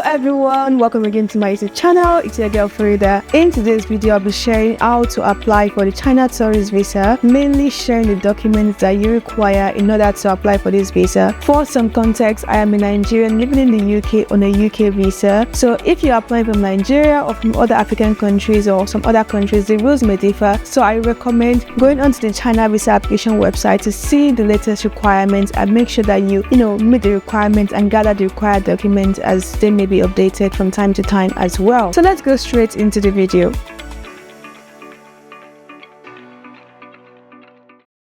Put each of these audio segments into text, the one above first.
Hello everyone, welcome again to my YouTube channel. It's your girl Faridah. In today's video, I'll be sharing how to apply for the China tourist visa, mainly sharing the documents that you require in order to apply for this visa. For some context, I am a Nigerian living in the UK on a UK visa. So if you're applying from Nigeria or from other African countries or some other countries, the rules may differ. So I recommend going onto the China visa application website to see the latest requirements and make sure that you meet the requirements and gather the required documents as they may be updated from time to time as well. So let's go straight into the video.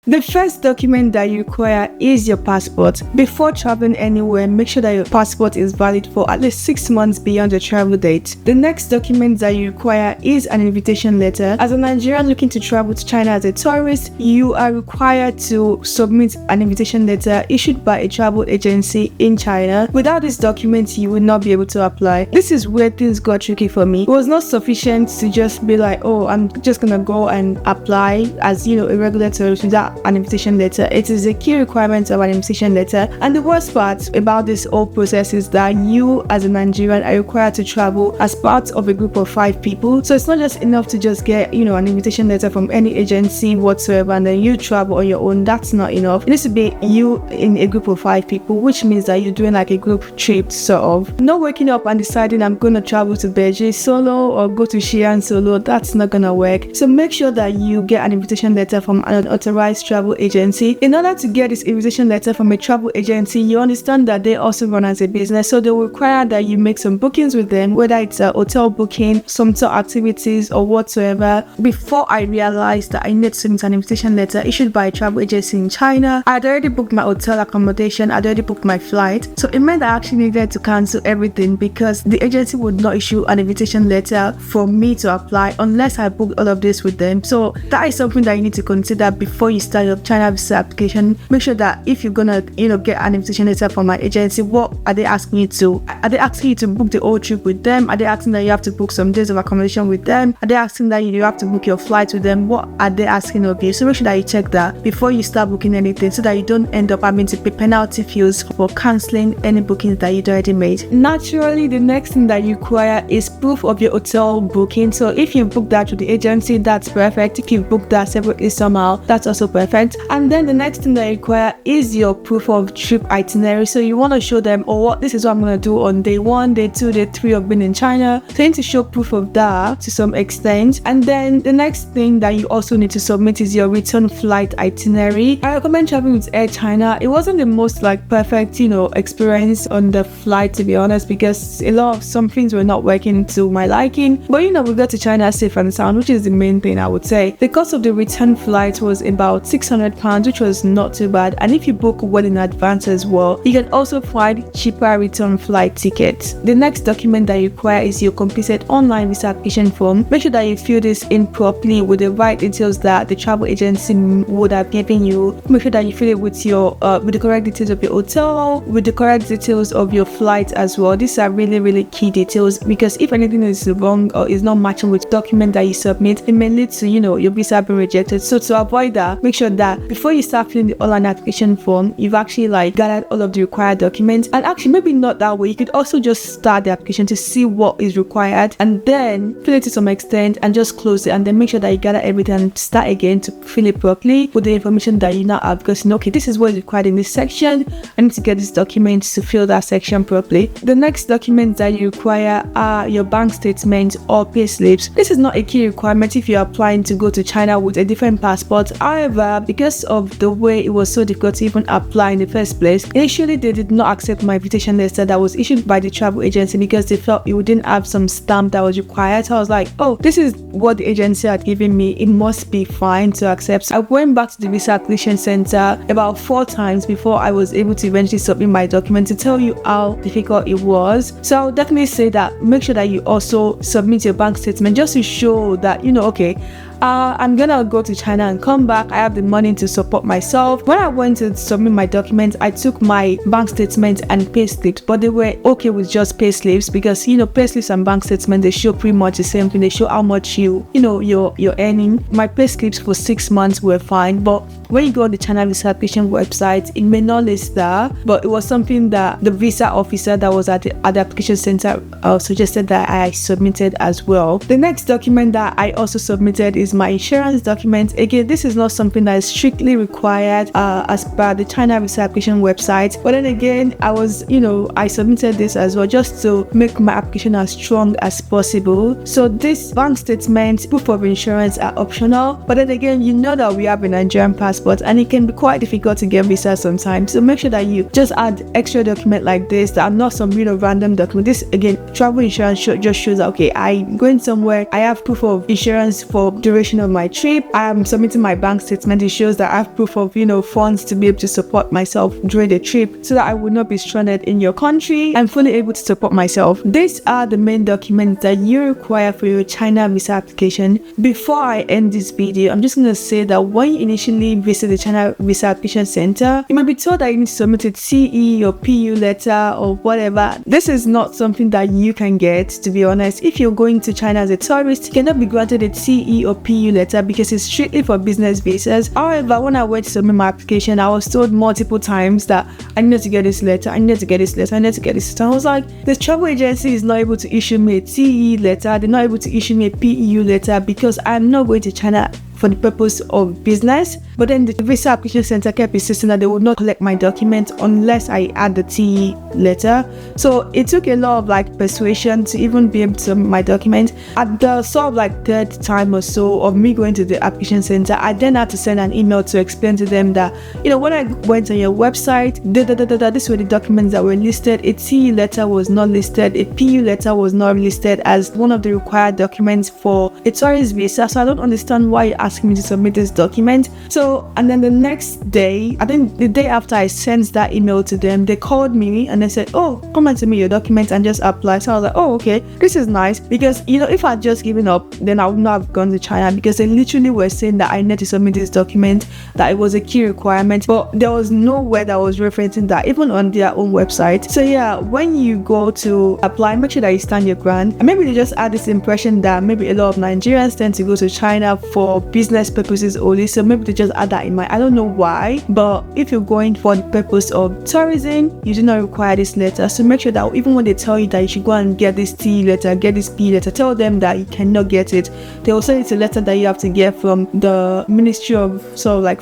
The first document that you require is your passport. Before traveling anywhere, make sure that your passport is valid for at least 6 months beyond the travel date. The next document that you require is an invitation letter. As a Nigerian looking to travel to China as a tourist, you are required to submit an invitation letter issued by a travel agency in China. Without this document, you will not be able to apply. This is where things got tricky for me. It was not sufficient to just be like, oh, I'm just gonna go and apply as a regular tourist without an invitation letter. It is a key requirement of an invitation letter, and the worst part about this whole process is that you as a Nigerian are required to travel as part of a group of 5 people. So it's not just enough to just get an invitation letter from any agency whatsoever and then you travel on your own. That's not enough. It needs to be you in a group of 5 people, which means that you're doing like a group trip sort of. Not waking up and deciding I'm gonna travel to Beijing solo or go to Xi'an solo. That's not gonna work. So make sure that you get an invitation letter from an authorized travel agency. In order to get this invitation letter from a travel agency, you understand that they also run as a business, so they will require that you make some bookings with them, whether it's a hotel booking, some tour activities or whatsoever. Before I realized that I need to submit an invitation letter issued by a travel agency in China, I had already booked my hotel accommodation, I'd already booked my flight, so it meant I actually needed to cancel everything because the agency would not issue an invitation letter for me to apply unless I booked all of this with them. So that is something that you need to consider before you start your China visa application. Make sure that if you're gonna get an invitation letter from my agency, what are they asking you to? Are they asking you to book the whole trip with them? Are they asking that you have to book some days of accommodation with them? Are they asking that you have to book your flight with them? What are they asking of you? So make sure that you check that before you start booking anything, so that you don't end up having to pay penalty fees for cancelling any bookings that you'd already made. Naturally, the next thing that you require is proof of your hotel booking. So if you booked that with the agency, that's perfect. If you booked that separately somehow, that's also perfect. And then the next thing that you require is your proof of trip itinerary. So you want to show them, this is what I'm going to do on day 1, day 2, day 3 of being in China. So you need to show proof of that to some extent. And then the next thing that you also need to submit is your return flight itinerary. I recommend traveling with Air China. It wasn't the most perfect experience on the flight, to be honest, because some things were not working to my liking. But we got to China safe and sound, which is the main thing I would say. The cost of the return flight was about £600, which was not too bad, and if you book well in advance as well, you can also find cheaper return flight tickets. The next document that you require is your completed online visa application form. Make sure that you fill this in properly with the right details that the travel agency would have given you. Make sure that you fill it with the correct details of your hotel, with the correct details of your flight as well. These are really, really key details, because if anything is wrong or is not matching with the document that you submit, it may lead to your visa being rejected. So to avoid that, make sure that before you start filling the online application form, you've actually gathered all of the required documents. And actually, maybe not that way, you could also just start the application to see what is required and then fill it to some extent and just close it, and then make sure that you gather everything and start again to fill it properly with the information that you now have, because okay, this is what is required in this section. I need to get this document to fill that section properly. The next documents that you require are your bank statements or pay slips. This is not a key requirement if you're applying to go to China with a different passport. However, because of the way it was so difficult to even apply in the first place, initially they did not accept my invitation letter that was issued by the travel agency because they felt it didn't have some stamp that was required. So I was like, this is what the agency had given me, it must be fine to accept. So I went back to the visa application center about 4 times before I was able to eventually submit my document, to tell you how difficult it was. So I would definitely say that make sure that you also submit your bank statement just to show that okay, I'm gonna go to China and come back. I have the money to support myself. When I went to submit my documents, I took my bank statement and pay slips, but they were okay with just pay slips because pay slips and bank statements, they show pretty much the same thing. They show how much you're earning. My pay slips for 6 months were fine, but when you go on the China visa application website, it may not list that, but it was something that the visa officer that was at the application center suggested that I submitted as well. The next document that I also submitted is my insurance document. Again, this is not something that is strictly required as per the China visa application website, but then again, I submitted this as well just to make my application as strong as possible. So this bank statement, proof of insurance are optional, but then again, that we have a Nigerian passport and it can be quite difficult to get visa sometimes. So make sure that you just add extra document like this that are not some random document. This again, travel insurance just shows that okay, I'm going somewhere, I have proof of insurance for duration of my trip. I am submitting my bank statement. It shows that I have proof of funds to be able to support myself during the trip, so that I would not be stranded in your country. I'm fully able to support myself. These are the main documents that you require for your China visa application. Before I end this video, I'm just going to say that when you initially visit the China visa application center, you might be told that you need to submit a CE or PU letter or whatever. This is not something that you can get, to be honest. If you're going to China as a tourist, you cannot be granted a CE or PU letter because it's strictly for business visas. However, when I went to submit my application, I was told multiple times that I needed to get this letter, I needed to get this letter, I needed to get this letter. I was like, the travel agency is not able to issue me a CE letter, they're not able to issue me a PU letter because I'm not going to China for the purpose of business. But then the visa application center kept insisting that they would not collect my document unless I add the TE letter. So it took a lot of persuasion to even be able to submit my document. At the sort of third time or so of me going to the application center, I then had to send an email to explain to them that when I went on your website, this were the documents that were listed. A TE letter was not listed, a PU letter was not listed as one of the required documents for a tourist visa. So I don't understand why you're asking me to submit this document. And then the next day, I think the day after I sent that email to them, they called me and they said, oh, come and submit your documents and just apply. So I was like, oh, okay, this is nice, because if I had just given up, then I would not have gone to China, because they literally were saying that I need to submit this document, that it was a key requirement, but there was nowhere that was referencing that, even on their own website. So yeah, when you go to apply, make sure that you stand your ground. And maybe they just had this impression that maybe a lot of Nigerians tend to go to China for business purposes only, so maybe they just add that in mind. I don't know why, but if you're going for the purpose of tourism, you do not require this letter. So make sure that even when they tell you that you should go and get this T letter, get this P letter, tell them that you cannot get it. They also it's a letter that you have to get from the Ministry of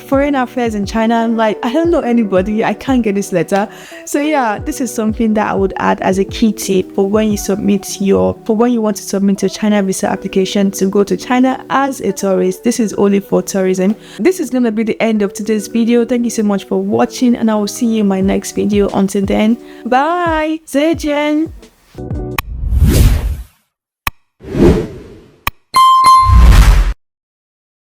Foreign Affairs in China. I'm like, I don't know anybody, I can't get this letter. So yeah, this is something that I would add as a key tip for when you want to submit your China visa application to go to China as a tourist. This is only for tourism. This is gonna be the end of today's video. Thank you so much for watching, and I will see you in my next video. Until then, bye. 再见。